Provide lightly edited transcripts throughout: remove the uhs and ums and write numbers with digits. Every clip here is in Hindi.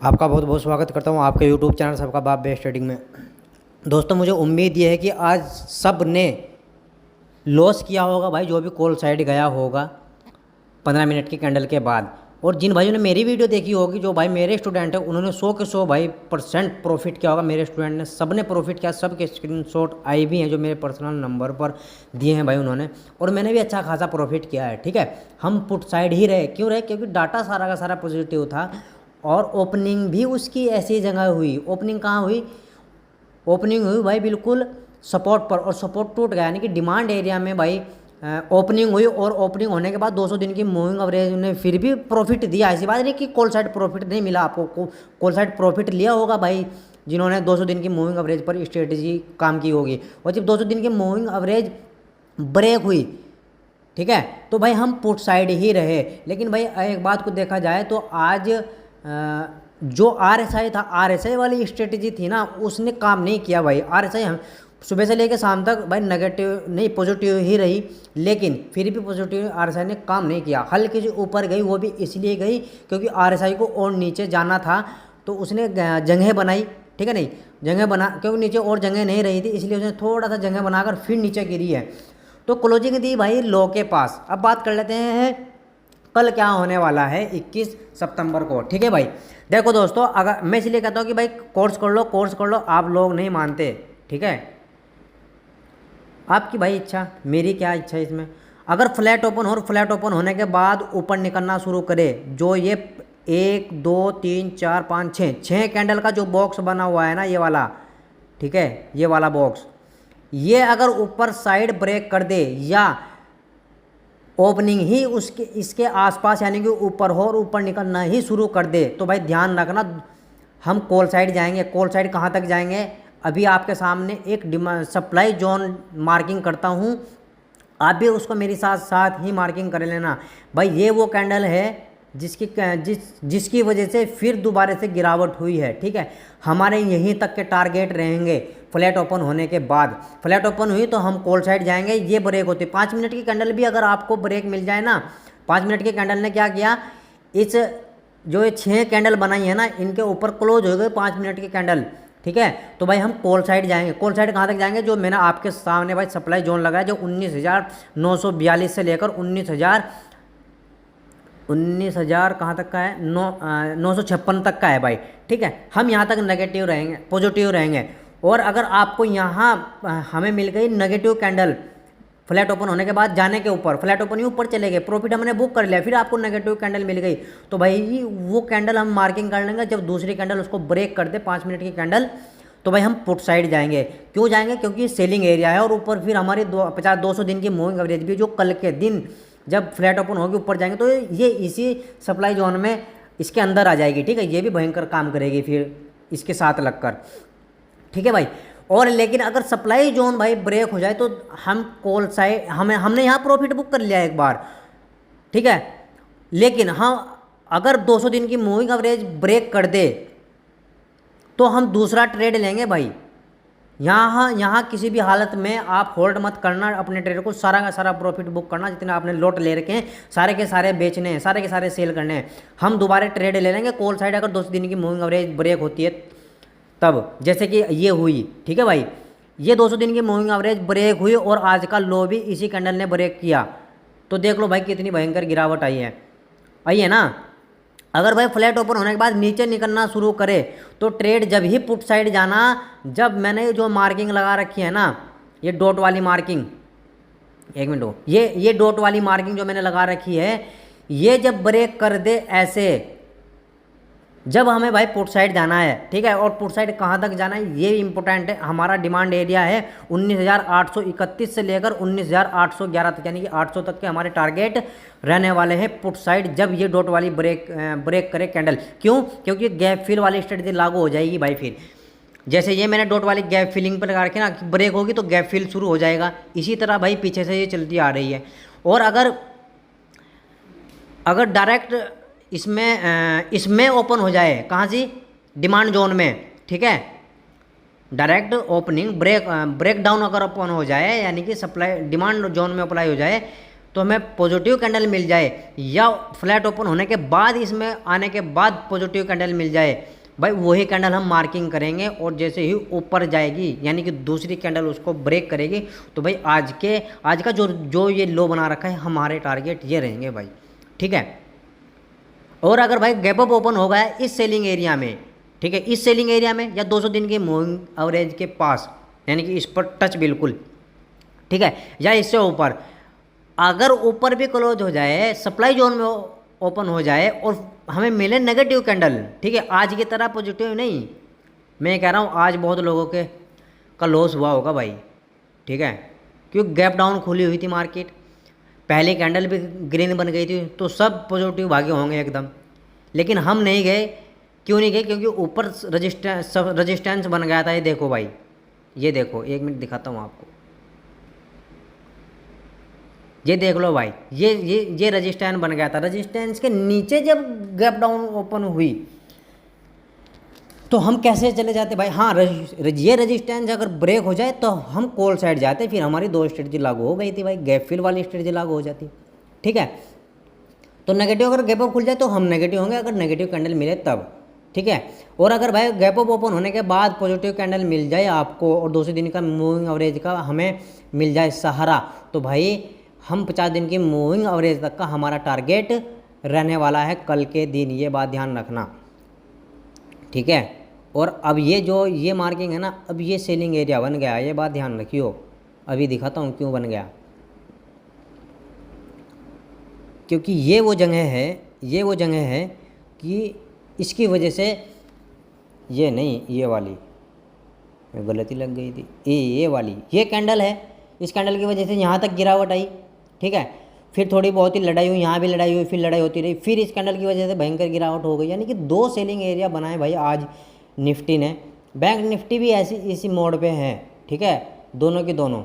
आपका बहुत बहुत स्वागत करता हूँ आपके यूट्यूब चैनल सबका बाप बेस्ट ट्रेडिंग में। दोस्तों, मुझे उम्मीद ये है कि आज सब ने लॉस किया होगा भाई, जो भी कॉल साइड गया होगा 15 मिनट की कैंडल के बाद। और जिन भाइयों ने मेरी वीडियो देखी होगी, जो भाई मेरे स्टूडेंट हैं, उन्होंने 100 के 100 भाई % प्रॉफिट किया होगा। मेरे स्टूडेंट ने सब ने प्रॉफिट किया, सब के स्क्रीनशॉट आई भी हैं जो मेरे पर्सनल नंबर पर दिए हैं भाई उन्होंने, और मैंने भी अच्छा खासा प्रॉफिट किया है। ठीक है, हम पुट साइड ही रहे, क्यों रहे? क्योंकि डाटा सारा का सारा पॉजिटिव था और ओपनिंग भी उसकी ऐसी जगह हुई। ओपनिंग कहाँ हुई? ओपनिंग हुई भाई बिल्कुल सपोर्ट पर, और सपोर्ट टूट गया, यानी कि डिमांड एरिया में भाई ओपनिंग हुई। और ओपनिंग होने के बाद 200 दिन की मूविंग एवरेज ने फिर भी प्रॉफिट दिया। ऐसी बात नहीं कि कॉल साइड प्रॉफिट नहीं मिला आपको, कॉल साइड प्रॉफिट लिया होगा भाई जिन्होंने 200 दिन की मूविंग एवरेज पर स्ट्रेटजी काम की होगी। और जब 200 दिन की मूविंग एवरेज ब्रेक हुई, ठीक है, तो भाई हम पुट साइड ही रहे। लेकिन भाई एक बात को देखा जाए तो आज जो RSI था, RSI वाली स्ट्रेटजी थी ना, उसने काम नहीं किया भाई। RSI हम सुबह से लेकर शाम तक भाई नेगेटिव नहीं पॉजिटिव ही रही, लेकिन फिर भी पॉजिटिव RSI ने काम नहीं किया। हल्की सी ऊपर गई, वो भी इसलिए गई क्योंकि RSI को और नीचे जाना था, तो उसने जगह बनाई। ठीक है, नहीं जगह बना, क्योंकि नीचे और जगह नहीं रही थी, इसलिए उसने थोड़ा सा जगह बनाकर फिर नीचे गिरी है। तो क्लोजिंग दी भाई लो के पास। अब बात कर लेते हैं कल क्या होने वाला है 21 सितंबर को। ठीक है भाई, देखो दोस्तों, अगर मैं इसलिए कहता हूँ कि भाई कोर्स कर लो, कोर्स कर लो, आप लोग नहीं मानते। ठीक है, आपकी भाई इच्छा, मेरी क्या इच्छा है इसमें। अगर फ्लैट ओपन हो और फ्लैट ओपन होने के बाद ऊपर निकलना शुरू करे, जो ये 1 2 3 4 5 6 कैंडल का जो बॉक्स बना हुआ है ना, ये वाला, ठीक है, ये वाला बॉक्स, ये अगर ऊपर साइड ब्रेक कर दे या ओपनिंग ही उसके इसके आसपास यानी कि ऊपर हो और ऊपर निकलना ही शुरू कर दे, तो भाई ध्यान रखना, हम कॉल साइड जाएंगे। कॉल साइड कहाँ तक जाएंगे? अभी आपके सामने एक सप्लाई जोन मार्किंग करता हूँ, आप भी उसको मेरे साथ साथ ही मार्किंग कर लेना भाई। ये वो कैंडल है जिसकी वजह से फिर दोबारा से गिरावट हुई है। ठीक है, हमारे यहीं तक के टारगेट रहेंगे फ्लैट ओपन होने के बाद। फ्लैट ओपन हुई तो हम कॉल साइड जाएंगे। ये ब्रेक होती है 5 मिनट की कैंडल भी, अगर आपको ब्रेक मिल जाए ना, 5 मिनट की कैंडल ने क्या किया, इस जो ये 6 कैंडल बनाई है ना, इनके ऊपर क्लोज हो गए 5 मिनट की कैंडल। ठीक है, तो भाई हम कॉल साइड जाएंगे। कॉल साइड कहाँ तक जाएंगे? जो मैंने आपके सामने भाई सप्लाई जोन लगाया, जो 19,942 से लेकर 19,000 कहाँ तक का है, 956 तक का है भाई। ठीक है, हम यहाँ तक नेगेटिव रहेंगे, पॉजिटिव रहेंगे। और अगर आपको यहाँ हमें मिल गई नेगेटिव कैंडल फ्लैट ओपन होने के बाद जाने के ऊपर, फ्लैट ओपन ही ऊपर चले गए, प्रॉफिट हमने बुक कर लिया, फिर आपको नेगेटिव कैंडल मिल गई, तो भाई वो कैंडल हम मार्किंग कर लेंगे। जब दूसरी कैंडल उसको ब्रेक कर दे 5 मिनट की कैंडल, तो भाई हम पुट साइड जाएंगे। क्यों जाएंगे? क्योंकि सेलिंग एरिया है, और ऊपर फिर हमारी 200 दिन की मूविंग एवरेज भी, जो कल के दिन जब फ्लैट ओपन होगी ऊपर जाएंगे, तो ये इसी सप्लाई जोन में इसके अंदर आ जाएगी। ठीक है, ये भी भयंकर काम करेगी फिर इसके साथ लगकर। ठीक है भाई, और लेकिन अगर सप्लाई जोन भाई ब्रेक हो जाए तो हम कॉल साइड, हमने यहाँ प्रॉफिट बुक कर लिया एक बार। ठीक है, लेकिन हाँ, अगर 200 दिन की मूविंग एवरेज ब्रेक कर दे तो हम दूसरा ट्रेड लेंगे भाई। यहाँ किसी भी हालत में आप होल्ड मत करना अपने ट्रेड को, सारा का सारा प्रॉफिट बुक करना। जितने आपने लोट ले रखे हैं सारे के सारे बेचने हैं, सारे के सारे सेल करने हैं। हम दोबारा ट्रेड ले लेंगे कॉल साइड अगर 200 दिन की मूविंग एवरेज ब्रेक होती है तब, जैसे कि ये हुई। ठीक है भाई, ये 200 दिन की मूविंग एवरेज ब्रेक हुई और आज का लो भी इसी कैंडल ने ब्रेक किया, तो देख लो भाई कितनी भयंकर गिरावट आई है ना। अगर भाई फ्लैट ओपन होने के बाद नीचे निकलना शुरू करे तो ट्रेड जब ही पुट साइड जाना, जब मैंने जो मार्किंग लगा रखी है ना, ये डॉट वाली मार्किंग, एक मिनट हो, ये डॉट वाली मार्किंग जो मैंने लगा रखी है, ये जब ब्रेक कर दे ऐसे, जब हमें भाई पुट साइड जाना है। ठीक है, और पुट साइड कहाँ तक जाना है ये इंपॉर्टेंट है। हमारा डिमांड एरिया है 19,831 से लेकर 19,811 तक, यानी कि 800 तक के हमारे टारगेट रहने वाले हैं पुट साइड, जब ये डॉट वाली ब्रेक करे कैंडल। क्यों? क्योंकि गैप फिल वाली स्ट्रेटजी लागू हो जाएगी भाई। फिर जैसे ये मैंने डॉट वाली गैप फिलिंग पर लगा रखी ना, ब्रेक होगी तो गैप फिल शुरू हो जाएगा। इसी तरह भाई पीछे से ये चलती आ रही है। और अगर डायरेक्ट इसमें ओपन हो जाए, कहाँ से? डिमांड जोन में। ठीक है, डायरेक्ट ओपनिंग ब्रेक डाउन अगर ओपन हो जाए, यानी कि सप्लाई डिमांड जोन में अप्लाई हो जाए, तो हमें पॉजिटिव कैंडल मिल जाए या फ्लैट ओपन होने के बाद इसमें आने के बाद पॉजिटिव कैंडल मिल जाए भाई, वही कैंडल हम मार्किंग करेंगे। और जैसे ही ऊपर जाएगी यानी कि दूसरी कैंडल उसको ब्रेक करेगी तो भाई आज का जो ये लो बना रखा है हमारे टारगेट ये रहेंगे भाई, ठीक है। और अगर भाई गैप अप ओपन हो गया इस सेलिंग एरिया में, ठीक है, इस सेलिंग एरिया में या 200 दिन के मूविंग एवरेज के पास यानी कि इस पर टच बिल्कुल, ठीक है, या इससे ऊपर अगर ऊपर भी क्लोज हो जाए, सप्लाई जोन में ओपन हो जाए और हमें मिले नेगेटिव कैंडल, ठीक है, आज की तरह पॉजिटिव नहीं, मैं कह रहा हूँ आज बहुत लोगों के का लॉस हुआ होगा भाई, ठीक है, क्योंकि गैप डाउन खुली हुई थी मार्केट, पहले कैंडल भी ग्रीन बन गई थी तो सब पॉजिटिव भागे होंगे एकदम। लेकिन हम नहीं गए, क्यों नहीं गए? क्योंकि ऊपर रजिस्टेंस बन गया था। ये देखो भाई, ये देखो, 1 मिनट दिखाता हूँ आपको, ये देख लो भाई, ये रजिस्टेंस बन गया था। रजिस्टेंस के नीचे जब गैप डाउन ओपन हुई तो हम कैसे चले जाते भाई? हाँ, ये रजिस्टेंस अगर ब्रेक हो जाए तो हम कॉल साइड जाते, फिर हमारी 2 स्ट्रेटजी लागू हो गई थी भाई, गैप फिल वाली स्ट्रेटजी लागू हो जाती, ठीक है। तो नेगेटिव अगर गैप अप खुल जाए तो हम नेगेटिव होंगे अगर नेगेटिव कैंडल मिले तब, ठीक है। और अगर भाई गैप अप ओपन होने के बाद पॉजिटिव कैंडल मिल जाए आपको और 200 दिन का मूविंग एवरेज का हमें मिल जाए सहारा, तो भाई हम 50 दिन की मूविंग एवरेज तक का हमारा टारगेट रहने वाला है कल के दिन, ये बात ध्यान रखना, ठीक है। और अब ये मार्किंग है ना, अब ये सेलिंग एरिया बन गया, ये बात ध्यान रखियो। अभी दिखाता हूँ क्यों बन गया, क्योंकि ये वो जगह है कि इसकी वजह से ये नहीं, ये वाली गलती लग गई थी, ये वाली ये कैंडल है, इस कैंडल की वजह से यहाँ तक गिरावट आई, ठीक है। फिर थोड़ी बहुत ही लड़ाई हुई, यहाँ भी लड़ाई हुई, फिर लड़ाई होती रही, फिर इस कैंडल की वजह से भयंकर गिरावट हो गई। यानी कि 2 सेलिंग एरिया बनाए भाई आज निफ्टी ने। बैंक निफ्टी भी इसी मोड पे है, ठीक है, दोनों की दोनों,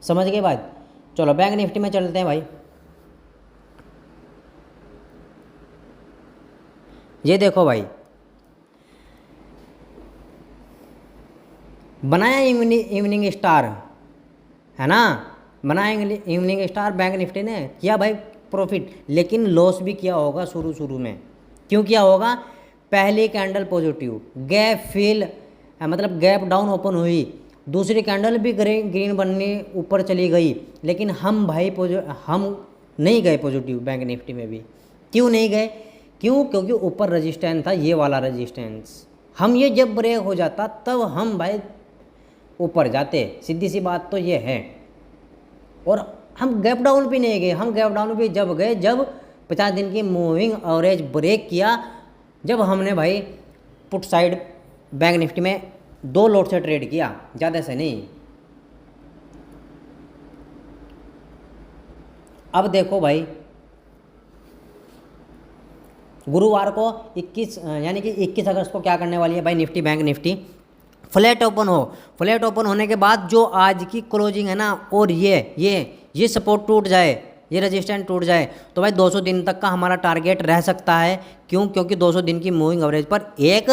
समझ गए बात। चलो बैंक निफ्टी में चलते हैं भाई। ये देखो भाई, बनाया इवनिंग स्टार, है ना, बनाया इवनिंग स्टार बैंक निफ्टी ने, किया भाई प्रॉफिट, लेकिन लॉस भी किया होगा शुरू में। क्यों किया होगा? पहली कैंडल पॉजिटिव, गैप फिल मतलब गैप डाउन ओपन हुई, दूसरी कैंडल भी ग्रीन बनने ऊपर चली गई, लेकिन हम भाई हम नहीं गए पॉजिटिव बैंक निफ्टी में भी। क्यों नहीं गए? क्योंकि ऊपर रजिस्टेंस था, ये वाला रजिस्टेंस, हम ये जब ब्रेक हो जाता तब हम भाई ऊपर जाते, सीधी सी बात तो ये है। और हम गैप डाउन भी नहीं गए, हम गैप डाउन भी जब गए जब 50 दिन की मूविंग एवरेज ब्रेक किया, जब हमने भाई पुट साइड बैंक निफ्टी में 2 लॉट से ट्रेड किया, ज़्यादा से नहीं। अब देखो भाई, गुरुवार को 21 यानी कि 21 अगस्त को क्या करने वाली है भाई Nifty, bank Nifty flat open हो, फ्लैट ओपन होने के बाद जो आज की क्लोजिंग है ना, और ये सपोर्ट टूट जाए, ये रेजिस्टेंस टूट जाए, तो भाई 200 दिन तक का हमारा टारगेट रह सकता है। क्यों? क्योंकि 200 दिन की मूविंग एवरेज पर एक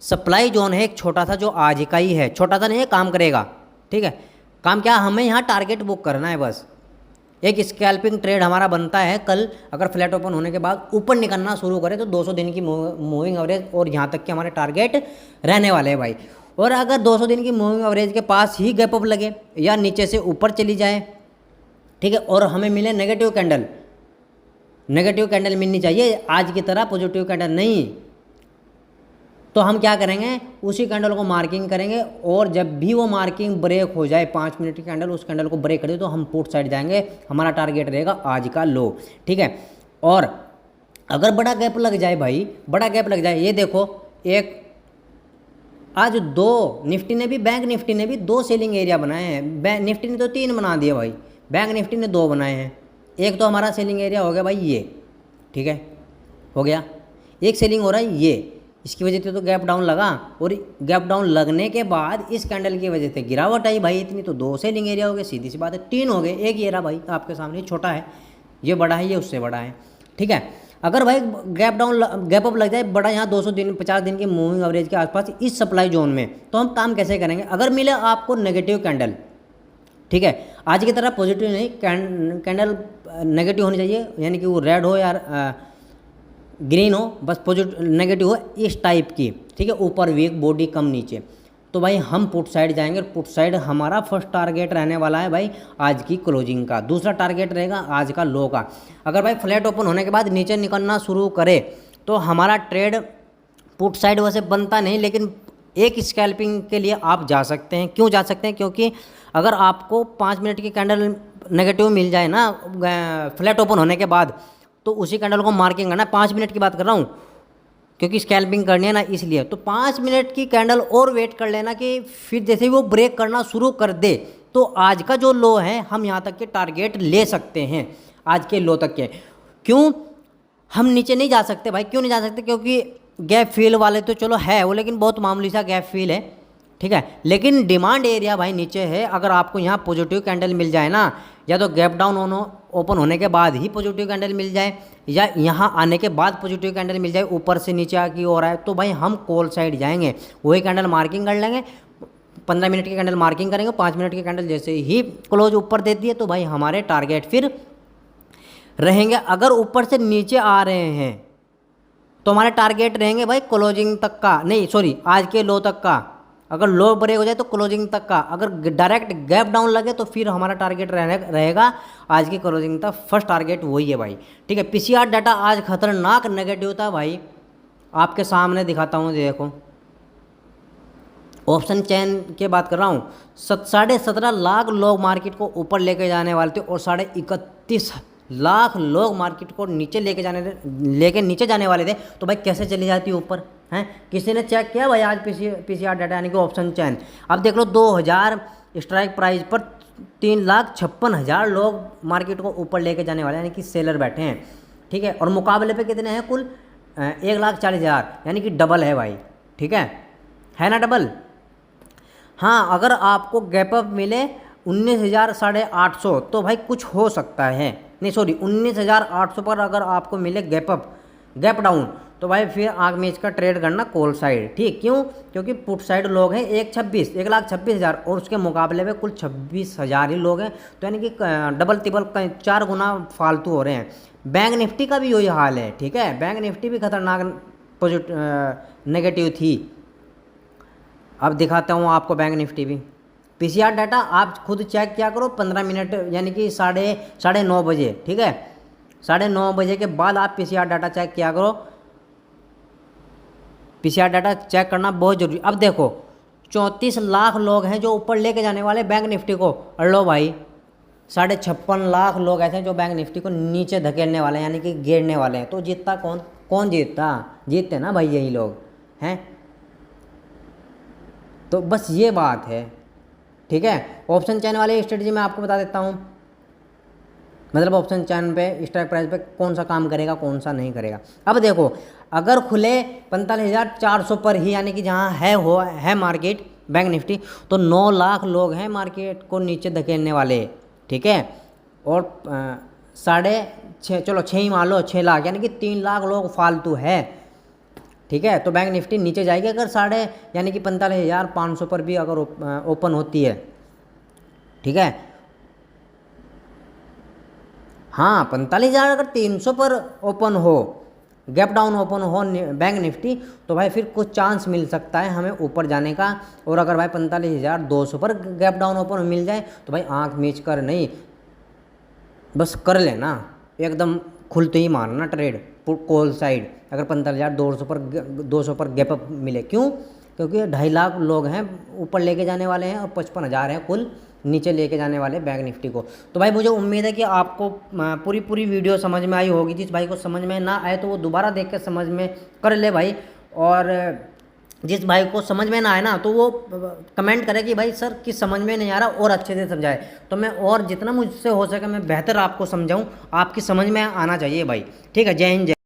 सप्लाई जोन है, एक छोटा सा, जो आज का ही है, छोटा सा नहीं है, काम करेगा, ठीक है। काम क्या, हमें यहाँ टारगेट बुक करना है बस। एक स्कैल्पिंग ट्रेड हमारा बनता है कल, अगर फ्लैट ओपन होने के बाद ऊपर निकलना शुरू करे तो 200 दिन की मूविंग एवरेज और यहाँ तक के हमारे टारगेट रहने वाले हैं भाई। और अगर 200 दिन की मूविंग एवरेज के पास ही गैप अप लगे या नीचे से ऊपर चली जाए, ठीक है, और हमें मिले नेगेटिव कैंडल मिलनी चाहिए आज की तरह, पॉजिटिव कैंडल नहीं, तो हम क्या करेंगे, उसी कैंडल को मार्किंग करेंगे। और जब भी वो मार्किंग ब्रेक हो जाए, 5 मिनट की कैंडल, उस कैंडल को ब्रेक कर दे तो हम पुट साइड जाएंगे, हमारा टारगेट रहेगा आज का लो, ठीक है। और अगर बड़ा गैप लग जाए भाई, बड़ा गैप लग जाए, ये देखो, एक आज 2 निफ्टी ने भी, बैंक निफ्टी ने भी 2 सेलिंग एरिया बनाए हैं। निफ्टी ने तो 3 बना दिए भाई, बैंक निफ्टी ने 2 बनाए हैं। एक तो हमारा सेलिंग एरिया हो गया भाई ये, ठीक है, हो गया, एक सेलिंग हो रहा है ये, इसकी वजह से तो गैप डाउन लगा, और गैप डाउन लगने के बाद इस कैंडल की वजह से गिरावट आई भाई इतनी, तो 2 सेलिंग एरिया हो गए, सीधी सी बात है, 3 हो गए। एक ये रहा भाई आपके सामने, छोटा है, ये बड़ा है, ये उससे बड़ा है, ठीक है। अगर भाई गैप अप लग जाए बड़ा यहाँ 200 दिन 50 दिन की मूविंग एवरेज के आसपास इस सप्लाई जोन में, तो हम काम कैसे करेंगे? अगर मिले आपको नेगेटिव कैंडल, ठीक है। आज की तरह पॉजिटिव नहीं, कैंडल नेगेटिव होनी चाहिए, यानी कि वो रेड हो या ग्रीन हो, बस पॉजिटिव नेगेटिव हो इस टाइप की, ठीक है। ऊपर वीक, बॉडी कम नीचे। तो भाई हम पुट साइड जाएंगे। पुट साइड हमारा फर्स्ट टारगेट रहने वाला है भाई आज की क्लोजिंग का। दूसरा टारगेट रहेगा आज का लो का। अगर भाई फ्लैट ओपन होने के बाद नीचे निकलना शुरू करे तो हमारा ट्रेड पुट साइड वैसे बनता नहीं, लेकिन एक स्कैल्पिंग के लिए आप जा सकते हैं। क्यों जा सकते हैं? क्योंकि अगर आपको 5 मिनट की कैंडल नेगेटिव मिल जाए ना फ्लैट ओपन होने के बाद, तो उसी कैंडल को मार्किंग करना। 5 मिनट की बात कर रहा हूँ क्योंकि स्कैल्पिंग करनी है ना, इसलिए। तो 5 मिनट की कैंडल और वेट कर लेना कि फिर जैसे ही वो ब्रेक करना शुरू कर दे तो आज का जो लो है हम यहाँ तक के टारगेट ले सकते हैं, आज के लो तक के। क्यों हम नीचे नहीं जा सकते भाई? क्यों नहीं जा सकते? क्योंकि गैप फिल वाले तो चलो है वो, लेकिन बहुत मामूली सा गैप फिल है, ठीक है। लेकिन डिमांड एरिया भाई नीचे है। अगर आपको यहाँ पॉजिटिव कैंडल मिल जाए ना, या तो गैप डाउन ओपन होने के बाद ही पॉजिटिव कैंडल मिल जाए, या यहाँ आने के बाद पॉजिटिव कैंडल मिल जाए ऊपर से नीचे की ओर आए, तो भाई हम कॉल साइड जाएंगे। वही कैंडल मार्किंग कर लेंगे, 15 मिनट की कैंडल मार्किंग करेंगे, 5 मिनट की कैंडल जैसे ही क्लोज ऊपर देती है तो भाई हमारे टारगेट फिर रहेंगे। अगर ऊपर से नीचे आ रहे हैं तो हमारे टारगेट रहेंगे भाई क्लोजिंग तक का, नहीं सॉरी आज के लो तक का। अगर लो ब्रेक हो जाए तो क्लोजिंग तक का। अगर डायरेक्ट गैप डाउन लगे तो फिर हमारा टारगेट रहेगा आज की क्लोजिंग तक। फर्स्ट टारगेट वही है भाई, ठीक है। पीसीआर डाटा आज खतरनाक नेगेटिव था भाई, आपके सामने दिखाता हूँ, देखो। ऑप्शन चेन की बात कर रहा हूँ, 17.5 लाख लोग मार्केट को ऊपर लेके जाने वाले थे और 31.5 लाख लोग मार्केट को नीचे लेके नीचे जाने वाले थे। तो भाई कैसे चली जाती ऊपर हैं? किसी ने चेक किया भाई आज पीसीआर डाटा यानी कि ऑप्शन चेन? अब देख लो 2000 स्ट्राइक प्राइस पर 3,56,000 लोग मार्केट को ऊपर लेके जाने वाले, यानी कि सेलर बैठे हैं, ठीक है। और मुकाबले पे कितने हैं? कुल 1,40,000, यानी कि डबल है भाई, ठीक है ना डबल। हाँ, अगर आपको गैप अप मिले 19,800 तो भाई कुछ हो सकता है, नहीं सॉरी 19,800 पर अगर आपको मिले गैप डाउन तो भाई फिर आग मीच का ट्रेड करना कॉल साइड, ठीक। क्यों? क्योंकि पुट साइड लोग हैं 1,26,000 और उसके मुकाबले में कुल 26,000 ही लोग हैं, तो यानी कि डबल तिबल 4 गुना फालतू हो रहे हैं। बैंक निफ्टी का भी यही हाल है, ठीक है। बैंक निफ्टी भी खतरनाक नेगेटिव थी। अब दिखाता हूँ आपको बैंक निफ्टी भी। पीसीआर डाटा आप खुद चेक किया करो 15 मिनट, यानी कि 9:30 बजे, ठीक है। 9:30 बजे के बाद आप पीसीआर डाटा चेक किया करो। पीसीआर डाटा चेक करना बहुत जरूरी। अब देखो 34 लाख लोग हैं जो ऊपर लेके जाने वाले बैंक निफ्टी को, और लो भाई 56.5 लाख लोग ऐसे हैं जो बैंक निफ्टी को नीचे धकेलने वाले हैं, यानी कि गिरने वाले हैं। तो जीतता कौन जीतता? जीतते ना भाई यही लोग हैं। तो बस ये बात है, ठीक है। ऑप्शन चैन वाले स्ट्रेटजी मैं आपको बता देता हूँ, मतलब ऑप्शन चैन पे स्ट्राइक प्राइस पे कौन सा काम करेगा कौन सा नहीं करेगा। अब देखो अगर खुले 45,400 पर ही, यानी कि जहाँ है मार्केट बैंक निफ्टी, तो 9 लाख लोग हैं मार्केट को नीचे धकेलने वाले, ठीक है। और 6.5 चलो 6 ही मान लो, 6 लाख, यानी कि 3 लाख लोग फालतू है, ठीक है। तो बैंक निफ्टी नीचे जाएगी अगर यानी कि 45,500 पर भी अगर ओपन होती है, ठीक है। हाँ 45,300 पर ओपन हो, गैप डाउन ओपन हो बैंक निफ्टी, तो भाई फिर कुछ चांस मिल सकता है हमें ऊपर जाने का। और अगर भाई 45,200 पर गैप डाउन ओपन मिल जाए तो भाई आंख मीच कर नहीं, बस कर लेना, एकदम खुलते ही मारना ट्रेड कॉल साइड। अगर 45,200 पर गैप अप मिले, क्यों? क्योंकि 2.5 लाख लोग हैं ऊपर लेके जाने वाले हैं और 55,000 हैं कुल नीचे लेके जाने वाले बैंक निफ्टी को। तो भाई मुझे उम्मीद है कि आपको पूरी वीडियो समझ में आई होगी। जिस भाई को समझ में ना आए तो वो दोबारा देख के समझ में कर ले भाई, और जिस भाई को समझ में ना आए ना तो वो कमेंट करे कि भाई सर कि समझ में नहीं आ रहा और अच्छे से समझाए, तो मैं और जितना मुझसे हो सके मैं बेहतर आपको समझाऊँ। आपकी समझ में आना चाहिए भाई, ठीक है। जय हिंद।